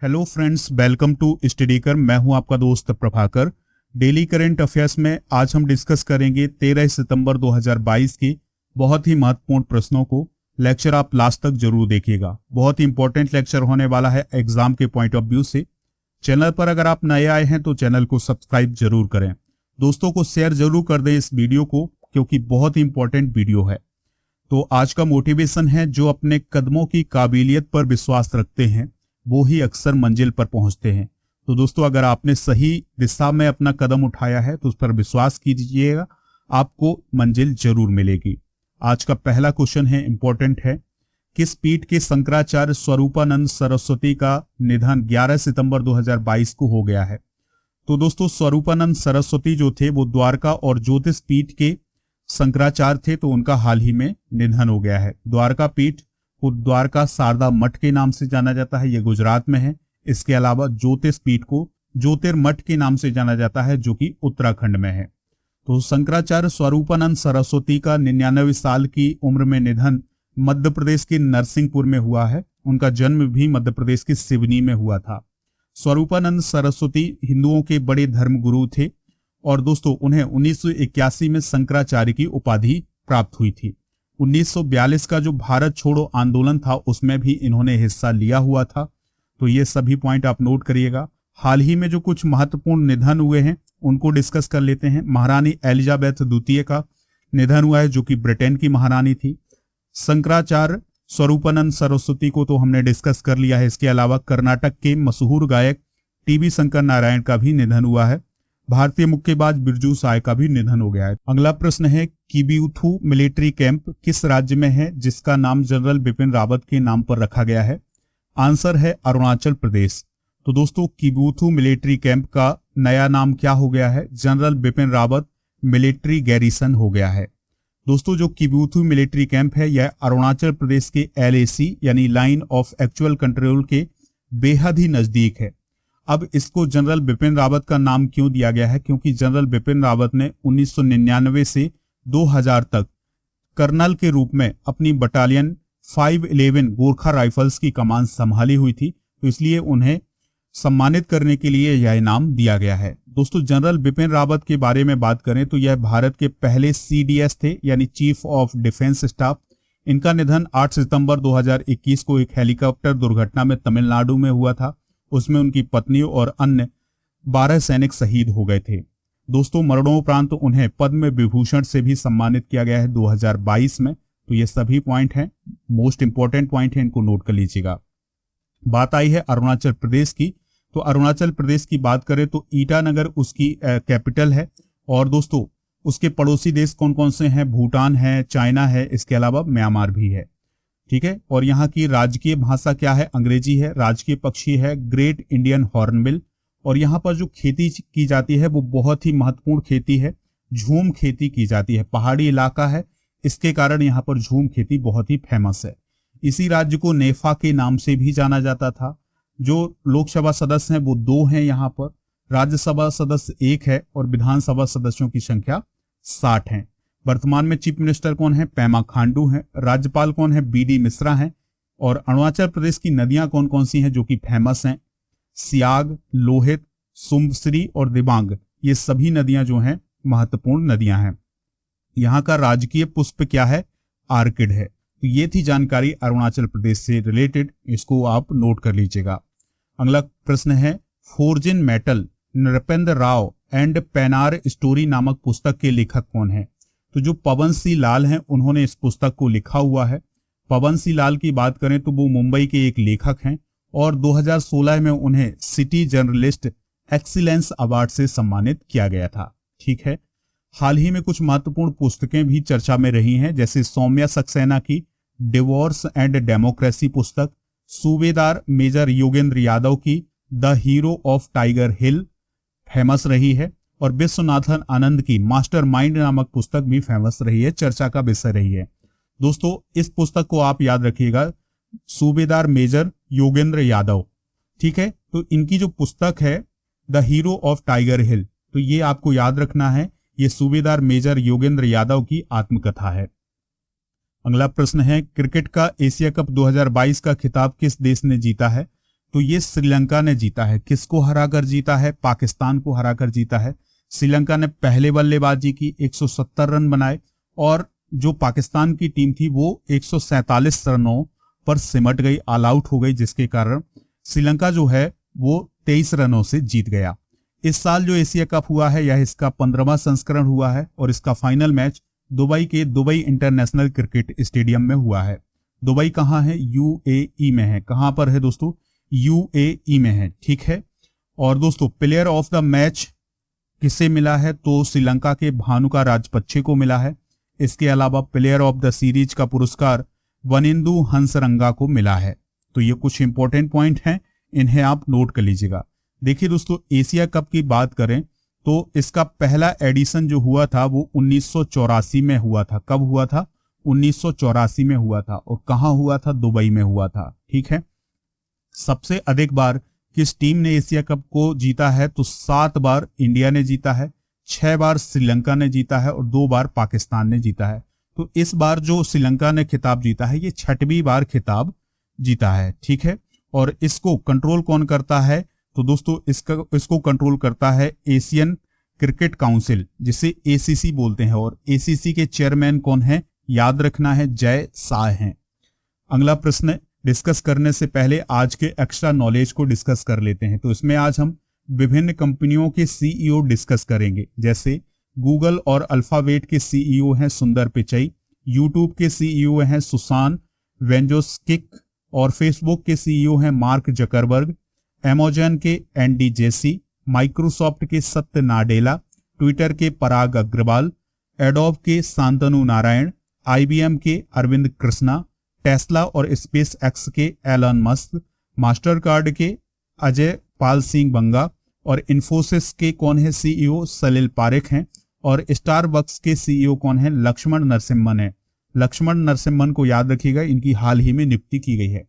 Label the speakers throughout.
Speaker 1: Hello friends, welcome to study कर। मैं हूं आपका दोस्त प्रभाकर। डेली करंट अफेयर्स में आज हम डिस्कस करेंगे 13 सितंबर 2022 की बहुत ही महत्वपूर्ण प्रश्नों को। लेक्चर आप लास्ट तक जरूर देखिएगा, बहुत ही इंपॉर्टेंट लेक्चर होने वाला है एग्जाम के पॉइंट ऑफ व्यू से। चैनल पर अगर आप नए आए हैं तो चैनल को सब्सक्राइब जरूर करें, दोस्तों को शेयर जरूर कर दें इस वीडियो को, क्योंकि बहुत ही इंपॉर्टेंट वीडियो है। तो आज का मोटिवेशन है, जो अपने कदमों की काबिलियत पर विश्वास रखते हैं वो ही अक्सर मंजिल पर पहुंचते हैं। तो दोस्तों, अगर आपने सही दिशा में अपना कदम उठाया है तो उस पर विश्वास कीजिएगा, आपको मंजिल जरूर मिलेगी। आज का पहला क्वेश्चन है, इंपॉर्टेंट है। किस पीठ के शंकराचार्य स्वरूपानंद सरस्वती का निधन 11 सितंबर 2022 को हो गया है? तो दोस्तों, स्वरूपानंद सरस्वती जो थे वो द्वारका और ज्योतिष पीठ के शंकराचार्य थे, तो उनका हाल ही में निधन हो गया है। द्वारका पीठ को द्वारका शारदा मठ के नाम से जाना जाता है, ये गुजरात में है। इसके अलावा ज्योतिष पीठ को ज्योतिर्मठ के नाम से जाना जाता है, जो कि उत्तराखंड में है। तो शंकराचार्य स्वरूपानंद सरस्वती का 99 साल की उम्र में निधन मध्य प्रदेश के नरसिंहपुर में हुआ है। उनका जन्म भी मध्य प्रदेश के सिवनी में हुआ था। स्वरूपानंद सरस्वती हिंदुओं के बड़े धर्मगुरु थे और दोस्तों, उन्हें 1981 में शंकराचार्य की उपाधि प्राप्त हुई थी। 1942 का जो भारत छोड़ो आंदोलन था उसमें भी इन्होंने हिस्सा लिया हुआ था। तो ये सभी पॉइंट आप नोट करिएगा। हाल ही में जो कुछ महत्वपूर्ण निधन हुए हैं उनको डिस्कस कर लेते हैं। महारानी एलिजाबेथ द्वितीय का निधन हुआ है, जो कि ब्रिटेन की महारानी थी। शंकराचार्य स्वरूपानंद सरस्वती को तो हमने डिस्कस कर लिया है। इसके अलावा कर्नाटक के मशहूर गायक टीबी शंकर नारायण का भी निधन हुआ है। भारतीय मुक्केबाज बिरजू साय का भी निधन हो गया है। अगला प्रश्न है, किबीथू मिलिट्री कैंप किस राज्य में है जिसका नाम जनरल बिपिन रावत के नाम पर रखा गया है? आंसर है अरुणाचल प्रदेश। तो दोस्तों, किबीथू मिलिट्री कैंप का नया नाम क्या हो गया है? General Bipin Rawat military garrison हो गया है। दोस्तों, जो किबीथू मिलिट्री कैंप है यह अरुणाचल प्रदेश के LAC यानी लाइन ऑफ एक्चुअल कंट्रोल के बेहद ही नजदीक है। अब इसको जनरल बिपिन रावत का नाम क्यों दिया गया है? क्योंकि जनरल बिपिन रावत ने 1999 से 2000 तक कर्नल के रूप में अपनी बटालियन 511 गोरखा राइफल्स की कमान संभाली हुई थी, तो इसलिए उन्हें सम्मानित करने के लिए यह इनाम दिया गया है। दोस्तों, जनरल बिपिन रावत के बारे में बात करें तो यह भारत के पहले CDS थे, यानी चीफ ऑफ डिफेंस स्टाफ। इनका निधन 8 सितंबर 2021 को एक हेलीकॉप्टर दुर्घटना में तमिलनाडु में हुआ था। उसमें उनकी पत्नी और अन्य 12 सैनिक शहीद हो गए थे। दोस्तों, मरणोपरांत उन्हें पद्म विभूषण से भी सम्मानित किया गया है 2022 में। तो ये सभी पॉइंट हैं, मोस्ट इंपॉर्टेंट पॉइंट है, इनको नोट कर लीजिएगा। बात आई है अरुणाचल प्रदेश की। तो अरुणाचल प्रदेश की बात करें तो ईटानगर उसकी कैपिटल है। और दोस्तों, उसके पड़ोसी देश कौन कौन से हैं? भूटान है, चाइना है, इसके अलावा म्यांमार भी है। ठीक है। और यहाँ की राजकीय भाषा क्या है? अंग्रेजी है। राजकीय पक्षी है ग्रेट इंडियन हॉर्नबिल। और यहाँ पर जो खेती की जाती है वो बहुत ही महत्वपूर्ण खेती है, झूम खेती की जाती है। पहाड़ी इलाका है, इसके कारण यहाँ पर झूम खेती बहुत ही फेमस है। इसी राज्य को नेफा के नाम से भी जाना जाता था। जो लोकसभा सदस्य हैं वो 2 हैं यहाँ पर, राज्यसभा सदस्य 1 है और विधानसभा सदस्यों की संख्या 60 है। वर्तमान में चीफ मिनिस्टर कौन है? पेमा खांडू हैं। राज्यपाल कौन है? BD मिश्रा हैं। और अरुणाचल प्रदेश की नदियां कौन कौन सी हैं जो कि फेमस हैं? सियाग, लोहित, सुमश्री और दिबांग, ये सभी नदियां जो हैं महत्वपूर्ण नदियां हैं। यहाँ का राजकीय पुष्प क्या है? आर्किड है। तो ये थी जानकारी अरुणाचल प्रदेश से रिलेटेड, इसको आप नोट कर लीजिएगा। अगला प्रश्न है, फोर्जिन metal Nripendra Rao and Penner story नामक पुस्तक के लेखक कौन है? तो जो पवन सिंह लाल हैं उन्होंने इस पुस्तक को लिखा हुआ है। पवन सिंह लाल की बात करें तो वो मुंबई के एक लेखक हैं और 2016 में उन्हें सिटी जर्नलिस्ट एक्सीलेंस अवार्ड से सम्मानित किया गया था। ठीक है। हाल ही में कुछ महत्वपूर्ण पुस्तकें भी चर्चा में रही हैं, जैसे सौम्या सक्सेना की डिवोर्स एंड डेमोक्रेसी पुस्तक, सूबेदार मेजर योगेंद्र यादव की the hero of tiger hill famous रही है, और विश्वनाथन आनंद की मास्टर माइंड नामक पुस्तक भी फेमस रही है, चर्चा का विषय रही है। दोस्तों, इस पुस्तक को आप याद रखिएगा, सूबेदार मेजर योगेंद्र यादव। ठीक है। तो इनकी जो पुस्तक है द हीरो ऑफ टाइगर हिल, तो ये आपको याद रखना है, ये सूबेदार मेजर योगेंद्र यादव की आत्मकथा है। अगला प्रश्न है, क्रिकेट का एशिया कप 2022 का खिताब किस देश ने जीता है? तो ये श्रीलंका ने जीता है। किसको हराकर जीता है? पाकिस्तान को हराकर जीता है। श्रीलंका ने पहले बल्लेबाजी की, 170 रन बनाए और जो पाकिस्तान की टीम थी वो 147 रनों पर सिमट गई, ऑल आउट हो गई, जिसके कारण श्रीलंका जो है वो 23 रनों से जीत गया। इस साल जो एशिया कप हुआ है यह इसका 15वां संस्करण हुआ है और इसका फाइनल मैच दुबई के दुबई इंटरनेशनल क्रिकेट स्टेडियम में हुआ है। दुबई कहाँ है? यूएई में है। कहां पर है दोस्तों? यूएई में है, ठीक है। और दोस्तों प्लेयर ऑफ द मैच किसे मिला है? तो श्रीलंका के भानुका राजपक्षे को मिला है। इसके अलावा प्लेयर ऑफ द सीरीज का पुरस्कार वनिंदु हंसरंगा को मिला है। तो ये कुछ इंपॉर्टेंट पॉइंट हैं, इन्हें आप नोट कर लीजिएगा। देखिए दोस्तों, एशिया कप की बात करें तो इसका पहला एडिशन जो हुआ था वो 1984 में हुआ था। कब हुआ था? 1984 में हुआ था। और कहां हुआ था? दुबई में हुआ था, ठीक है। सबसे अधिक बार किस टीम ने एशिया कप को जीता है? तो 7 बार इंडिया ने जीता है, 6 बार श्रीलंका ने जीता है और 2 बार पाकिस्तान ने जीता है। तो इस बार जो श्रीलंका ने खिताब जीता है ये 6वीं बार खिताब जीता है, ठीक है। और इसको कंट्रोल कौन करता है? तो दोस्तों इसको कंट्रोल करता है एशियन क्रिकेट काउंसिल, जिसे एसीसी बोलते हैं। और एसीसी के चेयरमैन कौन है? याद रखना है, जय शाह हैं। अगला प्रश्न डिस्कस करने से पहले आज के एक्स्ट्रा नॉलेज को डिस्कस कर लेते हैं। तो इसमें आज हम विभिन्न कंपनियों के सीईओ डिस्कस करेंगे। जैसे गूगल और अल्फाबेट के सीईओ हैं सुंदर पिचई, यूट्यूब के सीईओ हैं सुसान वेंजोस्किक और फेसबुक के सीईओ हैं मार्क जकरबर्ग, अमेज़न के एंडी जेसी, माइक्रोसॉफ्ट के सत्य नाडेला, ट्विटर के पराग अग्रवाल, एडोब के शांतनु नारायण, आईबीएम के अरविंद कृष्णा, टेस्ला और स्पेस एक्स के एलन मस्क, मास्टर कार्ड के अजय पाल सिंह बंगा और इन्फोसिस के कौन है सीईओ? सलिल पारेख हैं। और स्टारबक्स के सीईओ कौन है? लक्ष्मण नरसिम्हन है। लक्ष्मण नरसिम्हन को याद रखिएगा, इनकी हाल ही में नियुक्ति की गई है।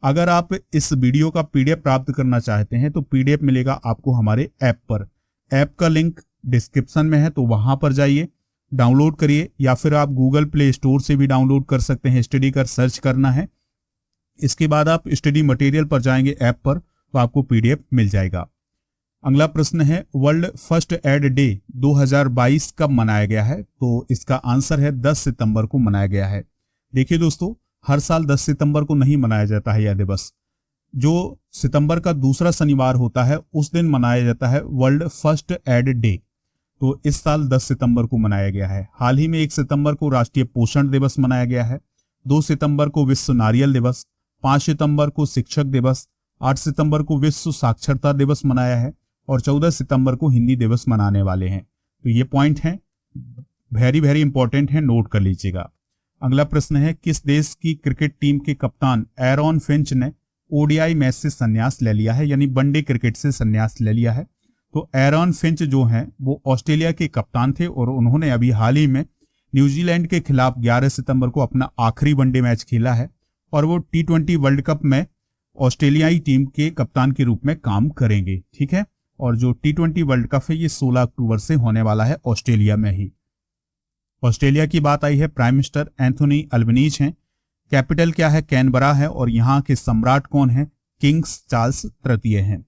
Speaker 1: अगर आप इस वीडियो का पीडीएफ प्राप्त करना चाहते हैं तो पीडीएफ मिलेगा आपको हमारे ऐप पर। ऐप का लिंक डिस्क्रिप्शन में है, तो वहां पर जाइए, डाउनलोड करिए, या फिर आप गूगल प्ले स्टोर से भी डाउनलोड कर सकते हैं। स्टडी कर सर्च करना है। इसके बाद आप स्टडी मटेरियल पर जाएंगे ऐप पर, तो आपको पीडीएफ मिल जाएगा। अगला प्रश्न है, वर्ल्ड फर्स्ट एड डे 2022 कब मनाया गया है? तो इसका आंसर है 10 सितंबर को मनाया गया है। देखिए दोस्तों, हर साल 10 सितंबर को नहीं मनाया जाता है यह दिवस। जो सितंबर का दूसरा शनिवार होता है उस दिन मनाया जाता है वर्ल्ड फर्स्ट एड डे। तो इस साल 10 सितंबर को मनाया गया है। हाल ही में 1 सितंबर को राष्ट्रीय पोषण दिवस मनाया गया है, 2 सितंबर को विश्व नारियल दिवस, 5 सितंबर को शिक्षक दिवस, 8 सितंबर को विश्व साक्षरता दिवस मनाया है और 14 सितंबर को हिंदी दिवस मनाने वाले हैं। तो ये पॉइंट हैं, वेरी वेरी इंपॉर्टेंट है, नोट कर लीजिएगा। अगला प्रश्न है, किस देश की क्रिकेट टीम के कप्तान एरॉन फिंच ने ओडीआई मैच से संन्यास ले लिया है, यानी वनडे क्रिकेट से संन्यास ले लिया है? तो एरॉन फिंच जो हैं वो ऑस्ट्रेलिया के कप्तान थे और उन्होंने अभी हाल ही में न्यूजीलैंड के खिलाफ 11 सितंबर को अपना आखिरी वनडे मैच खेला है और वो T20 वर्ल्ड कप में ऑस्ट्रेलियाई टीम के कप्तान के रूप में काम करेंगे, ठीक है। और जो T20 वर्ल्ड कप है ये 16 अक्टूबर से होने वाला है ऑस्ट्रेलिया में ही। ऑस्ट्रेलिया की बात आई है, प्राइम मिनिस्टर एंथोनी अल्बनीज हैं, कैपिटल क्या है? कैनबरा है और यहाँ के सम्राट कौन है? किंग्स चार्ल्स तृतीय हैं।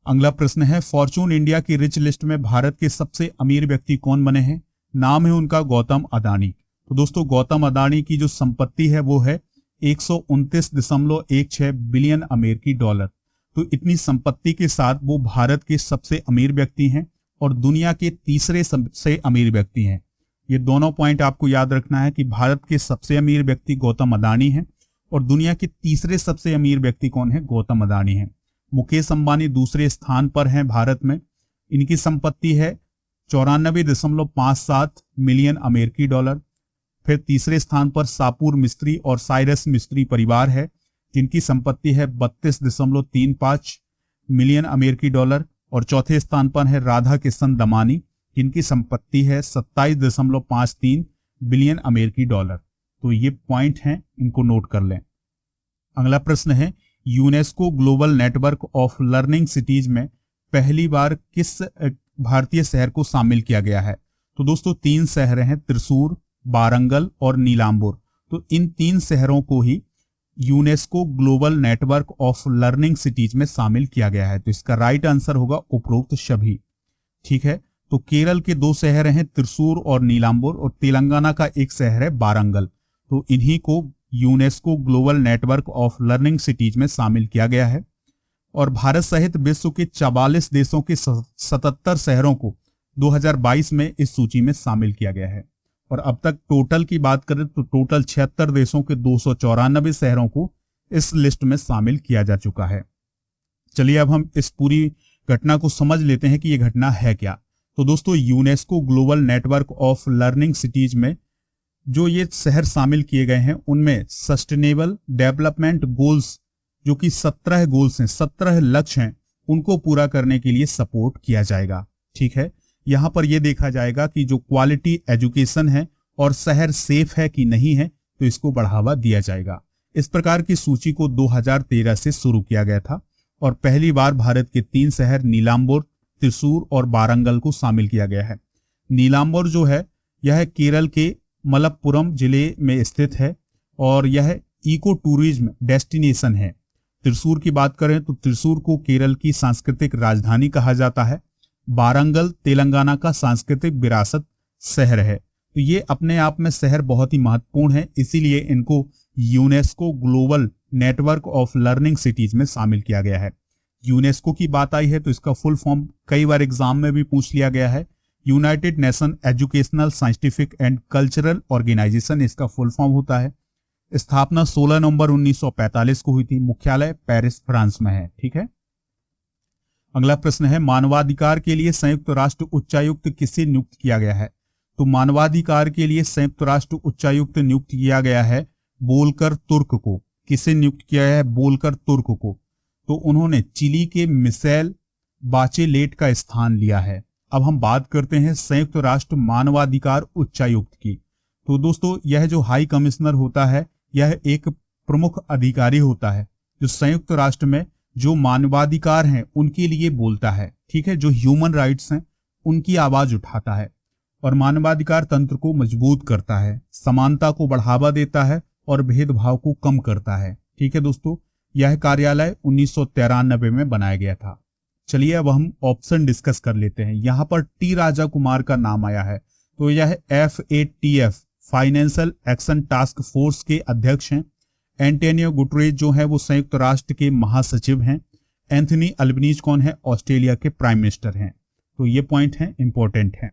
Speaker 1: अगला प्रश्न है, फॉर्चून इंडिया की रिच लिस्ट में भारत के सबसे अमीर व्यक्ति कौन बने हैं? नाम है उनका गौतम अदानी। तो दोस्तों, गौतम अदानी की जो संपत्ति है वो है 129.16 बिलियन अमेरिकी डॉलर। तो इतनी संपत्ति के साथ वो भारत के सबसे अमीर व्यक्ति हैं और दुनिया के तीसरे सबसे अमीर व्यक्ति हैं। ये दोनों पॉइंट आपको याद रखना है कि भारत के सबसे अमीर व्यक्ति गौतम अदानी हैं और दुनिया के तीसरे सबसे अमीर व्यक्ति कौन है? गौतम अदानी हैं। मुकेश अंबानी दूसरे स्थान पर हैं भारत में। इनकी संपत्ति है 94.57 मिलियन अमेरिकी डॉलर। फिर तीसरे स्थान पर सापुर मिस्त्री और साइरस मिस्त्री परिवार है, जिनकी संपत्ति है 32.35 मिलियन अमेरिकी डॉलर। और चौथे स्थान पर है राधा किशन दमानी, जिनकी संपत्ति है 27.53 बिलियन अमेरिकी डॉलर। तो ये पॉइंट हैं, इनको नोट कर लें। अगला प्रश्न है, UNESCO global network of learning cities में पहली बार किस भारतीय शहर को शामिल किया गया है? तो दोस्तों 3 शहर हैं, त्रिशूर, वारंगल और नीलांबुर। तो इन 3 शहरों को ही UNESCO global network of learning cities में शामिल किया गया है? तो इसका राइट आंसर होगा उपरोक्त सभी। ठीक है, तो केरल के 2 शहर हैं त्रिशूर और नीलांबुर, और तेलंगाना का एक शहर है वारंगल। तो इन्हीं को UNESCO global network of learning cities में शामिल किया गया है। और भारत सहित विश्व के 44 देशों के 77 शहरों को 2022 में इस सूची में शामिल किया गया है। और अब तक टोटल की बात करें तो टोटल 76 देशों के 294 शहरों को इस लिस्ट में शामिल किया जा चुका है। चलिए अब हम इस पूरी घटना को समझ लेते हैं कि यह घटना है क्या। तो दोस्तों, UNESCO global network of learning cities में जो ये शहर शामिल किए गए हैं उनमें सस्टेनेबल डेवलपमेंट गोल्स, जो कि 17 गोल्स हैं, 17 लक्ष्य हैं, उनको पूरा करने के लिए सपोर्ट किया जाएगा। ठीक है, यहां पर यह देखा जाएगा कि जो क्वालिटी एजुकेशन है और शहर सेफ है कि नहीं है, तो इसको बढ़ावा दिया जाएगा। इस प्रकार की सूची को 2013 से शुरू किया गया था और पहली बार भारत के 3 शहर नीलांबुर, त्रिशूर और वारंगल को शामिल किया गया है। नीलांबुर जो है यह केरल के मलप्पुरम जिले में स्थित है और यह इको टूरिज्म डेस्टिनेशन है। त्रिशूर की बात करें तो त्रिशूर को केरल की सांस्कृतिक राजधानी कहा जाता है। वारंगल तेलंगाना का सांस्कृतिक विरासत शहर है। तो ये अपने आप में शहर बहुत ही महत्वपूर्ण है, इसीलिए इनको UNESCO global network of learning cities में शामिल किया गया है। यूनेस्को की बात आई है तो इसका फुल फॉर्म कई बार एग्जाम में भी पूछ लिया गया है। United Nation Educational Scientific and Cultural Organization इसका फुल फॉर्म होता है। स्थापना 16 नवंबर 1945 को हुई थी। मुख्यालय पेरिस, फ्रांस में है। ठीक है, अगला प्रश्न है मानवाधिकार के लिए संयुक्त राष्ट्र उच्चायुक्त किसे नियुक्त किया गया है? तो मानवाधिकार के लिए संयुक्त राष्ट्र उच्चायुक्त नियुक्त किया गया है वोल्कर तुर्क को। किसे नियुक्त किया है? वोल्कर तुर्क को। तो उन्होंने चिली के मिशेल बाचेलेट का स्थान लिया है। अब हम बात करते हैं संयुक्त राष्ट्र मानवाधिकार उच्चायुक्त की। तो दोस्तों, यह जो हाई कमिश्नर होता है यह एक प्रमुख अधिकारी होता है जो संयुक्त राष्ट्र में जो मानवाधिकार हैं उनके लिए बोलता है। ठीक है, जो ह्यूमन राइट्स हैं उनकी आवाज उठाता है और मानवाधिकार तंत्र को मजबूत करता है, समानता को बढ़ावा देता है और भेदभाव को कम करता है। ठीक है दोस्तों, यह कार्यालय 1993 में बनाया गया था। चलिए अब हम ऑप्शन डिस्कस कर लेते हैं। यहाँ पर टी राजा कुमार का नाम आया है, तो यह FATF financial action task force के अध्यक्ष हैं। एंटोनियो गुटरेज जो है वो संयुक्त राष्ट्र के महासचिव हैं। एंथनी अल्बनीज कौन है? ऑस्ट्रेलिया के प्राइम मिनिस्टर हैं। तो ये पॉइंट है, इंपॉर्टेंट है।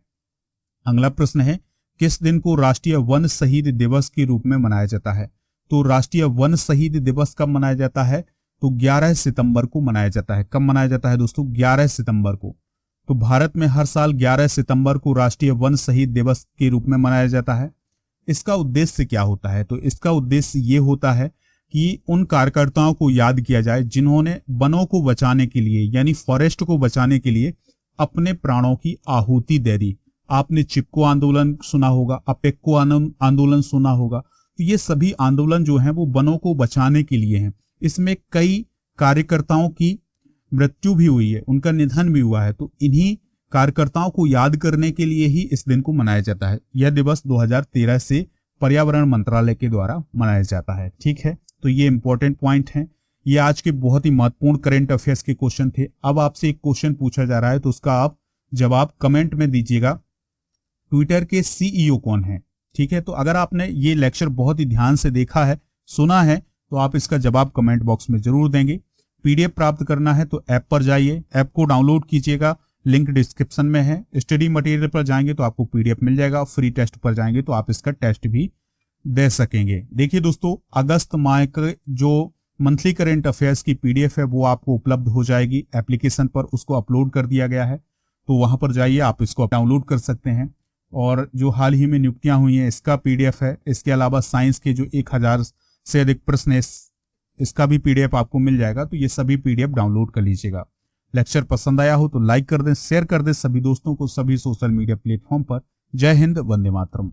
Speaker 1: अगला प्रश्न है किस दिन को राष्ट्रीय वन शहीद दिवस के रूप में मनाया जाता है? तो राष्ट्रीय वन शहीद दिवस कब मनाया जाता है? तो 11 सितंबर को मनाया जाता है। कब मनाया जाता है दोस्तों? 11 सितंबर को। तो भारत में हर साल 11 सितंबर को राष्ट्रीय वन शहीद दिवस के रूप में मनाया जाता है। इसका उद्देश्य क्या होता है? तो इसका उद्देश्य ये होता है कि उन कार्यकर्ताओं को याद किया जाए जिन्होंने वनों को बचाने के लिए यानी फॉरेस्ट को बचाने के लिए अपने प्राणों की आहुति दे दी। आपने चिपको आंदोलन सुना होगा, अपेक्को आंदोलन सुना होगा। तो ये सभी आंदोलन जो हैं वो वनों को बचाने के लिए हैं। इसमें कई कार्यकर्ताओं की मृत्यु भी हुई है, उनका निधन भी हुआ है। तो इन्हीं कार्यकर्ताओं को याद करने के लिए ही इस दिन को मनाया जाता है। यह दिवस 2013 से पर्यावरण मंत्रालय के द्वारा मनाया जाता है। ठीक है, तो ये इंपॉर्टेंट पॉइंट है। ये आज के बहुत ही महत्वपूर्ण करंट अफेयर्स के क्वेश्चन थे। अब आपसे एक क्वेश्चन पूछा जा रहा है तो उसका आप जवाब कमेंट में दीजिएगा। ट्विटर के CEO कौन है? ठीक है, तो अगर आपने ये लेक्चर बहुत ही ध्यान से देखा है, सुना है, तो आप इसका जवाब कमेंट बॉक्स में जरूर देंगे। PDF प्राप्त करना है तो ऐप पर जाइए, ऐप को डाउनलोड कीजिएगा, लिंक डिस्क्रिप्शन में है। स्टडी मटेरियल पर जाएंगे तो आपको PDF मिल जाएगा। फ्री टेस्ट पर जाएंगे तो आप इसका टेस्ट भी दे सकेंगे। देखिए दोस्तों, अगस्त माह के जो मंथली करंट अफेयर्स की PDF है वो आपको उपलब्ध हो जाएगी एप्लीकेशन पर। उसको अपलोड कर दिया गया है, तो वहां पर जाइए, आप इसको डाउनलोड कर सकते हैं। और जो हाल ही में नियुक्तियां हुई हैं इसका PDF है। इसके अलावा साइंस के जो 1000 से अधिक प्रश्न है इसका भी PDF आपको मिल जाएगा। तो ये सभी PDF डाउनलोड कर लीजिएगा। लेक्चर पसंद आया हो तो लाइक कर दें, शेयर कर दें सभी दोस्तों को, सभी सोशल मीडिया प्लेटफॉर्म पर। जय हिंद, वंदे मातरम।